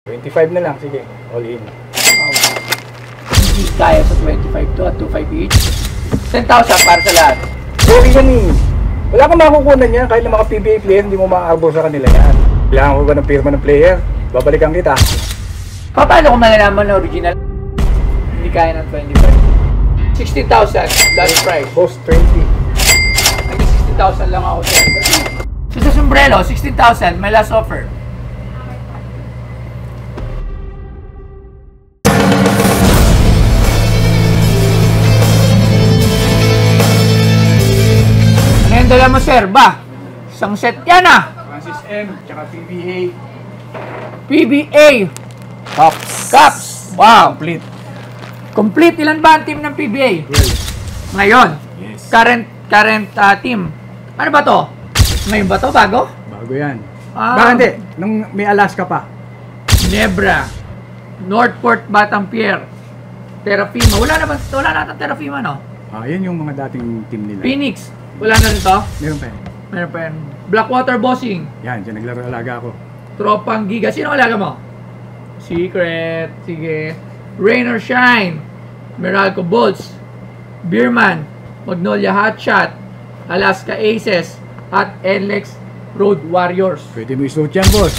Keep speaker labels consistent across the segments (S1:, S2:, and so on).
S1: 25 na lang, sige. All in.
S2: Hindi kaya sa 25 to at 25 each. 10,000 para sa lahat.
S1: Okay yan eh. Wala kang makukunan yan. Kahit na mga PBA player, hindi mo makaarbor sa kanila yan. Kailangan mo ba ng pirma ng player? Babalikan kita.
S2: Paano kung malalaman na original? Hindi kaya ng 25. 16,000 last price.
S1: Post 20.
S2: 60,000 lang ako sir. So sa sombrero, 16,000, my last offer. Ano yung dala mo sir? Ba? Isang set yan ah!
S1: Francis M. Tsaka PBA.
S2: PBA! Cups! Wow!
S1: Complete.
S2: Complete. Ilan ba ang team ng PBA?
S1: 12.
S2: Ngayon?
S1: Yes.
S2: Current team. Ano ba to? Ngayon ba to? Bago?
S1: Bago yan.
S2: Ah.
S1: Baka hindi. Nung may Alaska pa.
S2: Ginebra. Northport, Batampier. Terrafima. Wala na Terrafima, no?
S1: Yan yung mga dating team nila.
S2: Phoenix. Wala na rin to?
S1: Meron pa yan.
S2: Meron pa yan. Blackwater Bossing.
S1: Yan, dyan naglaro alaga ako.
S2: Tropang Giga. Sino alaga mo? Secret. Sige. Rain or Shine. Meralco Bolts. Beerman. Magnolia Hotshot. Alaska Aces. At NLEX Road Warriors.
S1: Pwede mo isuot yan, boss.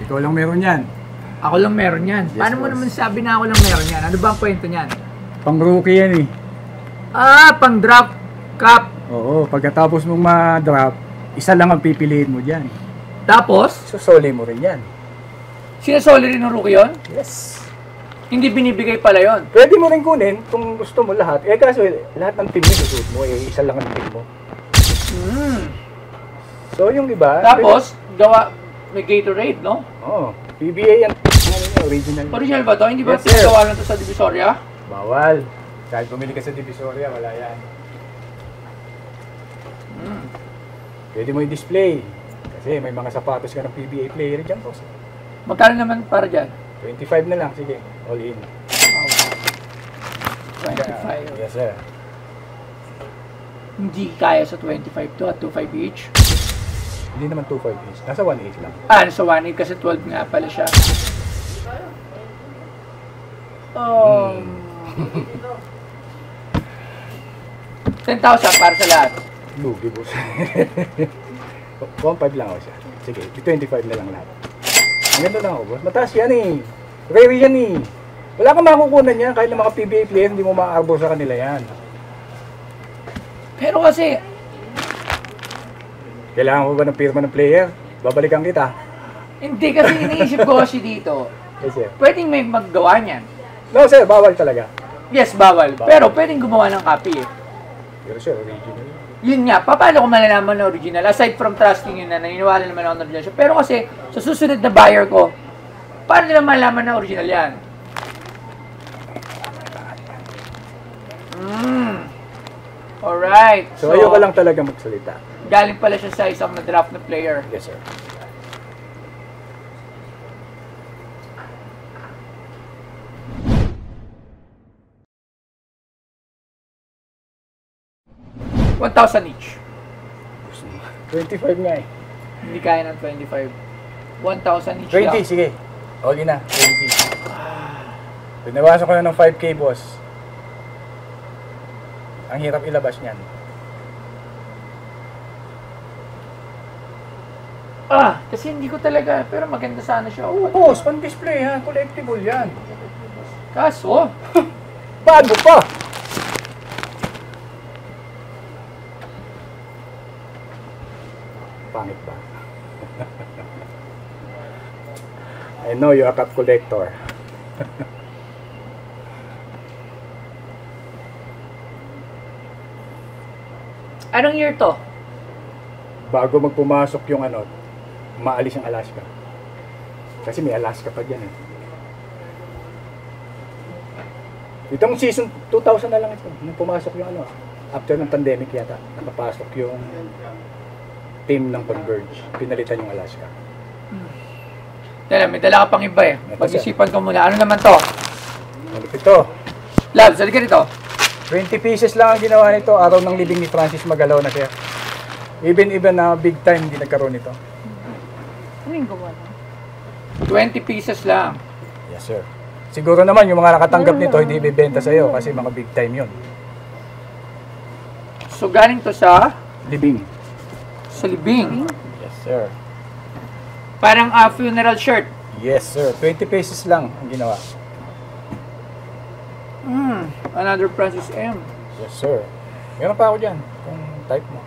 S1: Ikaw lang meron yan.
S2: Ako lang meron yan.
S1: Yes,
S2: Paano mo
S1: boss.
S2: naman sabi na ako lang meron yan? Ano ba ang kwento niyan?
S1: Pang rookie yan eh.
S2: Pang draft cup.
S1: Oo, pagkatapos mong ma-drop, isa lang ang pipiliin mo dyan.
S2: Tapos,
S1: Susoli mo rin yan.
S2: sinasoli rin ng rookie yun?
S1: Yes.
S2: Hindi binibigay pala yun.
S1: Pwede mo rin kunin kung gusto mo lahat. Kaso lahat ng team mo susuot mo, isa lang ang team mo. So yung iba...
S2: Tapos, gawa, may Gatorade, no?
S1: Oo. PBA yan. Original.
S2: Original ba to? Hindi ba
S1: Yes, sir.
S2: pinagawa lang to sa Divisoria?
S1: Bawal. Kahit pumili ka sa Divisoria, wala yan. Pwede mo i-display. Kasi may mga sapatos ka ng PBA player dyan, boss.
S2: Magkano naman para dyan?
S1: 25 na lang, sige. All in.
S2: 25.
S1: Yes, sir.
S2: Hindi kaya sa 25 to at 25 each.
S1: Hindi naman 2.5 each. Nasa 1.8 lang.
S2: Nasa 1.8 kasi 12 nga pala siya. 10,000 para sa lahat.
S1: Lugi, boss. 1.5 lang ako siya. Sige, 25 na lang lahat. Ang ganda lang ako, boss. Mataas yan eh. Rare yan eh. Wala kang makukunan yan. Kahit na mga PBA player, hindi mo makaarbor sa kanila yan.
S2: Pero kasi,
S1: Kailangan mo ba ng pirma ng player? Babalikan kita.
S2: hindi kasi iniisip ko kasi dito,
S1: Yes, sir.
S2: pwedeng may maggawa niyan.
S1: No, sir. Bawal talaga.
S2: Yes, bawal. Pero pwedeng gumawa ng copy eh.
S1: Pero sir, original.
S2: Yun nga, paano ko malalaman na original? Aside from trusting yun na naniniwala naman ako na original siya. Pero kasi, sa susunod na buyer ko, paano nila malalaman na original yan? Alright.
S1: So, ayoko lang talaga magsalita.
S2: Galing pala siya sa isang na-draft na player.
S1: Yes, sir.
S2: $1,000 each.
S1: 25 nga eh.
S2: Hindi kaya ng 25. 1,000 each
S1: 20,
S2: lang.
S1: sige. Okay na, 20. Pinawasan ko na ng 5K, boss. Ang hirap ilabas niyan.
S2: Kasi hindi ko talaga, pero maganda sana siya.
S1: Boss, pan-display ha. Collectible yan.
S2: Kaso,
S1: Bago pa. Pangit ba? I know you're a cup collector.
S2: anong year to?
S1: Bago magpumasok yung ano, maalis ang Alaska. Kasi may Alaska pa dyan eh. Itong season 2000 na lang ito. Nung pumasok yung ano, after ng pandemic yata, nakapasok yung team ng Converge. Pinalitan yung Alaska.
S2: May dala ka pang iba eh.
S1: Ito,
S2: Pag-isipan ko muna. Ano naman to?
S1: Malupit to.
S2: Labs, halika dito.
S1: 20 pieces lang ang ginawa nito. Araw ng libing ni Francis Magalaw na siya. Even na big time hindi nagkaroon nito.
S2: Ano yung gawa? 20 pieces lang.
S1: Yes, sir. Siguro naman yung mga nakatanggap nito, hindi ibibenta sa'yo kasi mga big time yun.
S2: So, galing to sa
S1: Libing.
S2: libing.
S1: Yes, sir.
S2: Parang funeral shirt.
S1: Yes, sir. 20 pesos lang ang ginawa.
S2: Another Francis M.
S1: Yes, sir. Meron pa ako dyan, kung type mo.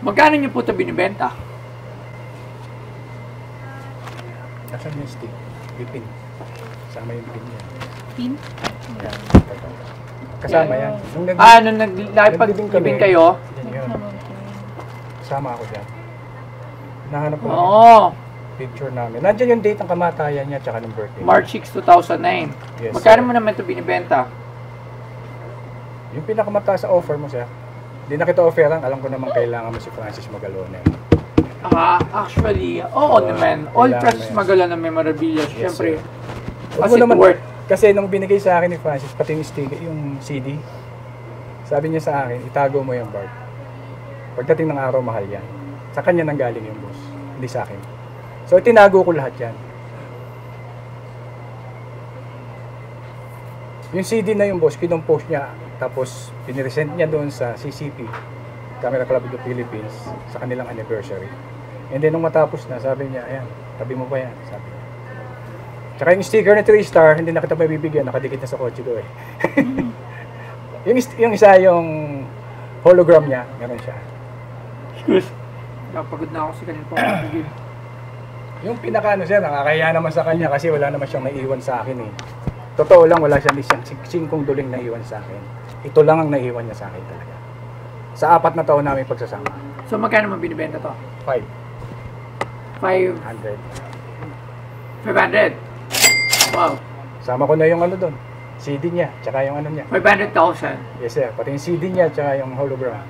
S2: Magkano niyo po ito binibenta?
S1: Nasaan yung stick? Yung pin. Kasama yung pin niya.
S3: Pin?
S1: Yan. Kasama yan. Nung
S2: Nung naglipag-libing kayo?
S1: Yan yun. Kasama ako dyan. Nahanap ko
S2: Oo.
S1: picture namin. Nandiyan yung date ng kamatayan niya tsaka ng birthday.
S2: March 6, 2009.
S1: Yes,
S2: Magkano
S1: sir.
S2: mo naman ito binibenta?
S1: Yung pinakamataas sa offer mo, sir. Hindi na kita offeran. Alam ko naman kailangan mo si Francis Magalone.
S2: Actually, oo naman. All
S1: kailangan
S2: Francis
S1: mo yan.
S2: Magalan ng memorabilia.
S1: Yes,
S2: Siyempre,
S1: Huwag
S2: as
S1: mo
S2: it
S1: naman,
S2: worth.
S1: kasi nung binigay sa akin ni Francis, pati yung sticker, yung CD, sabi niya sa akin, itago mo yung Bart. Pagdating ng araw, mahal yan. Sa kanya nang galing yung boss, hindi sa akin. So, tinago ko lahat yan. Yung CD na yung boss, kinompost niya, tapos piniresent niya doon sa CCP, Camera Club of the Philippines, sa kanilang anniversary. And then, nung matapos na, sabi niya, ayan, tabi mo pa yan, sabi niya. Tsaka yung sticker na 3-star, hindi na kita mabibigyan, nakadikit na sa kotse ko eh. yung isa, yung hologram niya, meron siya.
S2: Excuse. Napagod na ako sa kanil po.
S1: Yung pinaka siya, nakakaya naman sa kanya kasi wala naman siyang naiwan sa akin eh. Totoo lang, wala siyang singkong duling naiwan sa akin. Ito lang ang naiwan niya sa akin talaga. Sa 4 na taon namin pagsasama.
S2: So, magkano mo binibenta to?
S1: 500.
S2: 500. Wow.
S1: Sama ko na yung ano doon. CD niya, tsaka yung ano niya.
S2: 500,000.
S1: Yes sir, pati yung CD niya, tsaka yung hologram.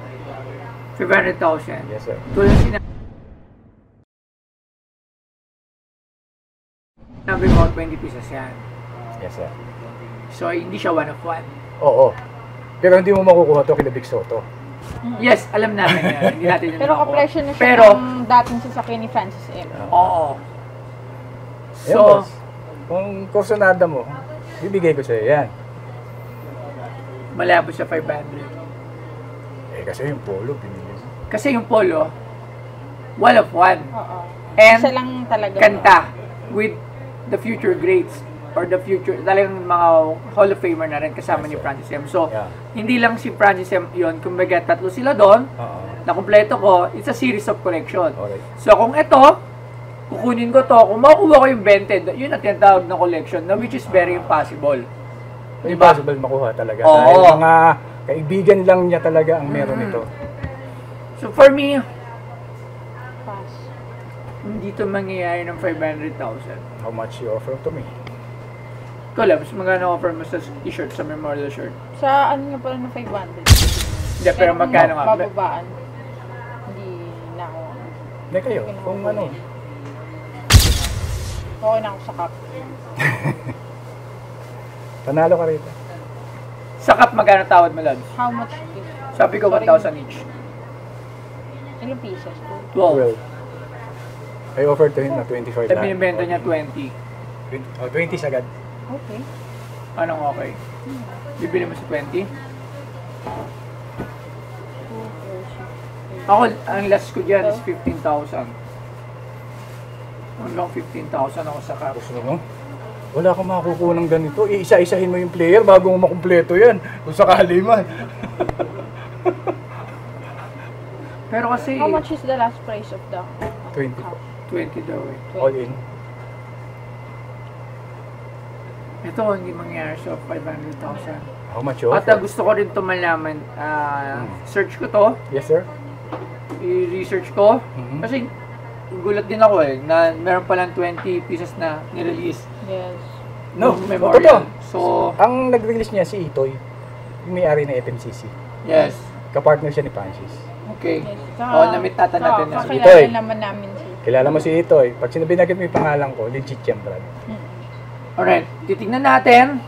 S2: 500,000.
S1: Yes sir.
S2: Tulad sinabi mo, 20 pieces yan.
S1: Yes sir.
S2: So, hindi siya one of one.
S1: Oo. Pero hindi mo makukuha to kila Big Soto.
S2: Yes, alam namin yan. Hindi natin yun
S3: Pero
S2: nakuha.
S3: kapresyo na siya
S2: Pero,
S3: ng dating sasakyan ni Francis M.
S2: oo.
S1: Yan,
S2: So,
S1: boss. Kung kursonada mo, bibigay ko sa'yo yan.
S2: malabo siya 500.
S1: Eh kasi yung polo, binili mo.
S2: Kasi yung polo, one of one.
S3: Oo.
S2: And
S3: Isa lang talaga.
S2: kanta with the future greats or the future, talagang mga Hall of Famer na rin kasama ni Francis M. So,
S1: Yeah.
S2: hindi lang si Francis M yun, kumbaga tatlo sila doon,
S1: Oo.
S2: na kumpleto ko, it's a series of collection.
S1: Alright.
S2: So, kung ito, kukunin ko to, kung makukuha ko yung 20, yun ang tinatawag na collection, na which is very impossible. Diba?
S1: Impossible makuha talaga.
S2: Oo.
S1: Dahil mga kaibigan lang niya talaga ang meron ito.
S2: So, for me,
S3: Pass.
S2: hindi to mangyayari ng 500,000.
S1: How much you offer to me?
S2: Ikaw lang, mas magkano offer mo sa t-shirt, sa memorial shirt?
S3: Sa ano nga pala ng 500?
S2: Hindi, pero magkano nga?
S3: Mababaan. Hindi na ako.
S1: Hindi kayo, kung ano.
S3: Okay na ako sa cup.
S1: Panalo ka rito.
S2: Sa cup, magkano tawad mo, Lods?
S3: How much is?
S2: Sabi ko 1,000 each.
S3: Ilang pieces?
S2: 12.
S1: 12. I offered to him na 25
S2: Sabi binibenta niya 20.
S1: 20 sagad.
S3: Okay.
S2: Anong okay? Bibili mo sa 20? Ako, ang last ko dyan is 15,000. Hanggang 15,000 ako sa cup.
S1: Gusto mo? Wala akong makukuha ng ganito. Iisa-isahin mo yung player bago mo makumpleto yan. Kung sakali man.
S2: Pero kasi,
S3: How much is the last price of the
S1: 20
S3: cup?
S1: po.
S2: 20 daw eh.
S1: All in.
S2: Ito, hindi mangyayari sa 500,000.
S1: How much you
S2: At
S1: offer?
S2: gusto ko rin ito malaman. Search ko to,
S1: Yes, sir.
S2: i-research ko.
S1: Mhm.
S2: Kasi, gulat din ako eh, na meron palang 20 pieces na nirelease.
S3: Yes.
S1: No,
S2: Yung memorial.
S1: totoo.
S2: So,
S1: Ang nag-release niya si Itoy, yung may-ari na FMCC.
S2: yes.
S1: Kapartner siya ni Francis.
S2: Okay.
S3: Yes.
S2: Na-meet natin natin na.
S1: Itoy.
S3: Kakilala naman namin si
S1: Kilala mo si Itoy. Pag sinabi mo yung pangalan ko, legit yan, brad.
S2: Alright, titignan natin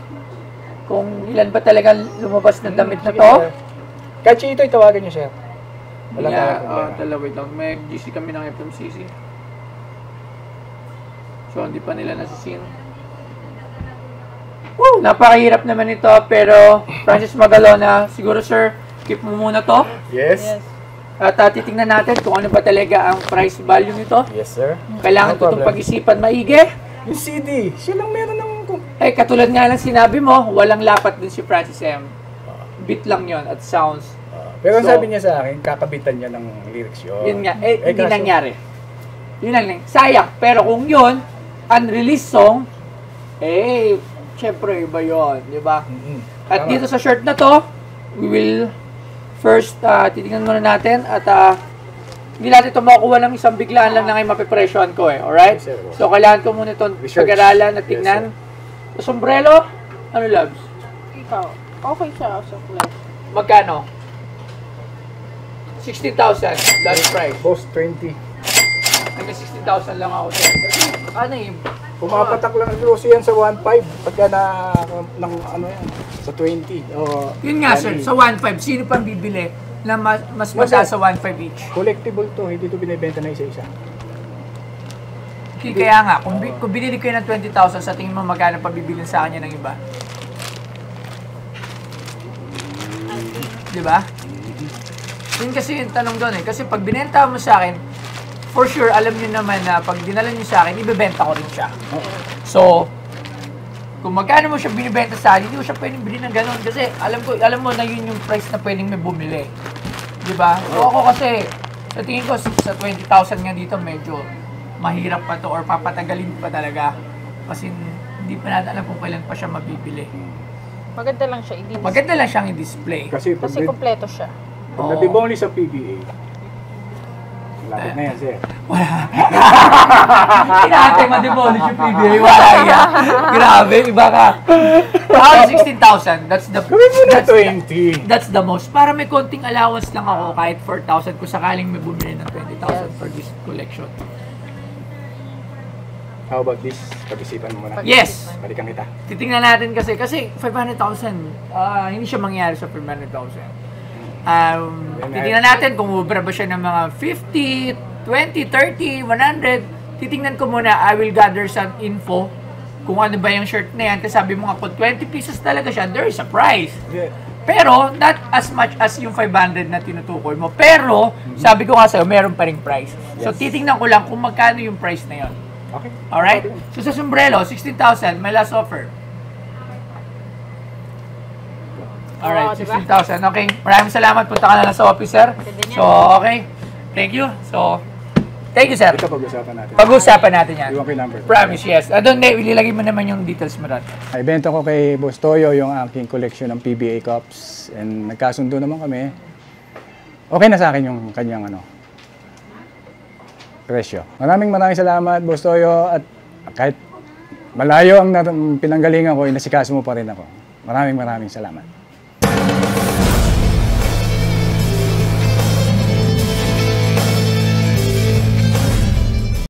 S2: kung ilan ba talaga lumabas na damit na
S1: Sige,
S2: to.
S1: sir. Kahit si Itoy, tawagan niyo siya. Wala
S2: Yeah,
S1: tayong problema.
S2: wait lang. May GC kami ng FMCC. So, hindi pa nila nasisin. Woo! Napakahirap naman ito, pero Francis Magalona, siguro sir, keep mo muna to.
S1: Yes.
S3: Yes.
S2: At titignan natin kung ano ba talaga ang price value nito.
S1: Yes, sir.
S2: Kailangan
S1: No
S2: ko itong
S1: problem.
S2: pag-isipan maigi.
S1: Yung CD, siya lang meron ng...
S2: Eh, katulad nga lang sinabi mo, walang lapat din si Francis M. Beat lang yon at sounds.
S1: Pero ang
S2: So,
S1: sabi niya sa akin, kakabitan niya ng lyrics yun.
S2: Yun nga, hindi
S1: kaso-
S2: nangyari. Yun lang. Sayang. Pero kung yun, unreleased song, syempre iba yun, di ba? At
S1: Tama.
S2: dito sa shirt na to, we will first, titingnan muna natin at hindi natin ito makukuha ng isang biglaan lang na ngayon mapipresyohan ko eh, alright?
S1: Yes, sir.
S2: So, kailangan ko muna itong
S1: Research.
S2: pag-aralan at
S1: Yes,
S2: tingnan. Sa sombrero, ano loves?
S3: Ikaw. Okay siya sa flash.
S2: Magkano? 16,000 last price.
S1: Boss 20.
S2: Hanggang 16,000 lang ako sir. Ano yung
S1: Pumapatak lang ang grosso yan sa 1.5 pagka ng ano yan, sa 20. O,
S2: Yun nga sir, sa 1.5, sino pang bibili na mas mataas sa 1.5 each?
S1: collectible to, hindi to binibenta na isa-isa.
S2: Kaya nga, kung binili ko yun ng 20,000, sa tingin mo magkano pa bibilin sa kanya ng iba? Di ba? Yun kasi yung tanong doon eh. Kasi pag binenta mo sa akin, for sure, alam nyo naman na pag dinala nyo sa akin, ibebenta ko rin siya. So, kung magkano mo siya binibenta sa akin, hindi mo siya pwedeng bilhin ng ganun. Kasi alam mo na yun yung price na pwedeng may bumili. Di ba? So ako kasi, sa tingin ko, sa 20,000 nga dito, medyo mahirap pa to or papatagalin pa talaga. Kasi hindi pa natin alam kung kailan pa siya mabibili.
S3: Maganda lang siya i-display.
S2: Maganda lang siyang i-display.
S1: Kasi pag,
S3: Kasi kompleto siya.
S1: pag nadibonli sa PBA, lapit na yan, sir.
S2: Hinahantay ma-demolish yung PBA. Wala yan. Grabe, iba ka. 16,000. That's the
S1: Gawin mo na
S2: that's the-
S1: 20.
S2: That's the most. Para may konting allowance lang ako kahit 4,000 kung sakaling may bumili ng 20,000 for this collection.
S1: How about this? Pag-isipan mo muna.
S2: Yes!
S1: Balikan kita.
S2: Titingnan natin kasi 500,000, hindi siya mangyari sa 500,000. Titingnan natin kung ubra ba siya ng mga 50, 20, 30, 100. Titingnan ko muna, I will gather some info kung ano ba yung shirt na yan. Kasi sabi mo nga, kung 20 pieces talaga siya, there is a price.
S1: Yeah.
S2: Pero, not as much as yung 500 na tinutukoy mo. Pero, sabi ko nga sa'yo, meron pa ring price. So,
S1: Yes.
S2: titingnan ko lang kung magkano yung price na yon.
S1: Okay.
S2: Alright? So, sa sombrero, 16,000, my last offer. Alright,
S3: Oo, diba?
S2: 16,000. Okay, maraming salamat. Punta ka na lang sa office, sir.
S3: Ganda niya.
S2: So, okay. Thank you. So, thank you, sir.
S1: Ito pag-usapan natin.
S2: Pag-uusapan natin yan.
S1: Iwan ko yung number.
S2: Promise, yes. Doon, ilagay mo naman yung details mo doon.
S1: Ibenta ko kay Boss Toyo yung aking collection ng PBA cups and nagkasundo naman kami. Okay na sa akin yung kanyang presyo. Maraming salamat, Boss Toyo, at kahit malayo ang pinanggalingan ko, inasikaso mo pa rin ako. Maraming salamat.